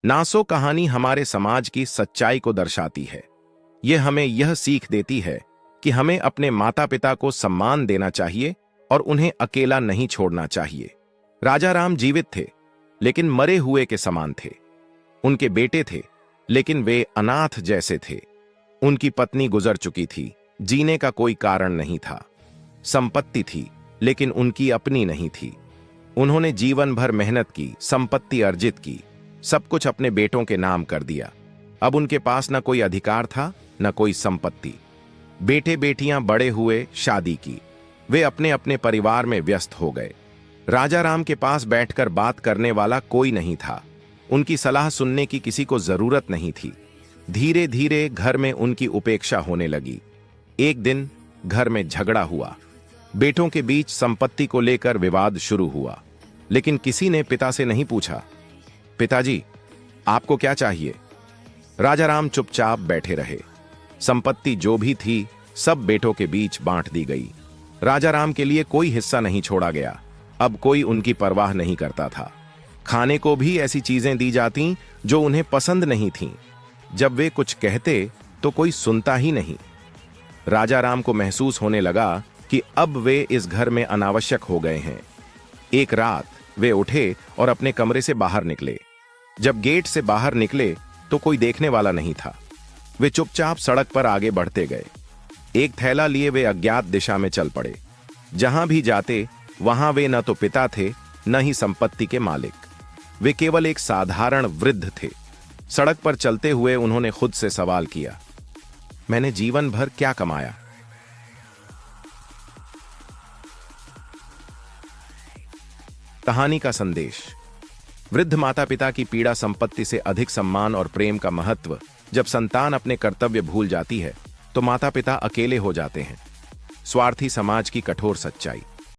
नासो कहानी हमारे समाज की सच्चाई को दर्शाती है। यह हमें यह सीख देती है कि हमें अपने माता पिता को सम्मान देना चाहिए और उन्हें अकेला नहीं छोड़ना चाहिए। राजा राम जीवित थे, लेकिन मरे हुए के समान थे। उनके बेटे थे, लेकिन वे अनाथ जैसे थे। उनकी पत्नी गुजर चुकी थी, जीने का कोई कारण नहीं था। संपत्ति थी, लेकिन उनकी अपनी नहीं थी। उन्होंने जीवन भर मेहनत की, संपत्ति अर्जित की, सब कुछ अपने बेटों के नाम कर दिया। अब उनके पास न कोई अधिकार था, न कोई संपत्ति। बेटे बेटियां बड़े हुए, शादी की, वे अपने अपने परिवार में व्यस्त हो गए। राजा राम के पास बैठकर बात करने वाला कोई नहीं था। उनकी सलाह सुनने की किसी को जरूरत नहीं थी। धीरे धीरे घर में उनकी उपेक्षा होने लगी। एक दिन घर में झगड़ा हुआ। बेटों के बीच संपत्ति को लेकर विवाद शुरू हुआ, लेकिन किसी ने पिता से नहीं पूछा, पिताजी आपको क्या चाहिए? राजा राम चुपचाप बैठे रहे। संपत्ति जो भी थी सब बेटों के बीच बांट दी गई। राजा राम के लिए कोई हिस्सा नहीं छोड़ा गया। अब कोई उनकी परवाह नहीं करता था। खाने को भी ऐसी चीजें दी जाती जो उन्हें पसंद नहीं थीं। जब वे कुछ कहते तो कोई सुनता ही नहीं। राजा राम को महसूस होने लगा कि अब वे इस घर में अनावश्यक हो गए हैं। एक रात वे उठे और अपने कमरे से बाहर निकले। जब गेट से बाहर निकले तो कोई देखने वाला नहीं था। वे चुपचाप सड़क पर आगे बढ़ते गए। एक थैला लिए वे अज्ञात दिशा में चल पड़े। जहां भी जाते वहां वे न तो पिता थे, न ही संपत्ति के मालिक। वे केवल एक साधारण वृद्ध थे। सड़क पर चलते हुए उन्होंने खुद से सवाल किया, मैंने जीवन भर क्या कमाया? कहानी का संदेश। वृद्ध माता पिता की पीड़ा संपत्ति से अधिक सम्मान और प्रेम का महत्व। जब संतान अपने कर्तव्य भूल जाती है तो माता पिता अकेले हो जाते हैं। स्वार्थी समाज की कठोर सच्चाई।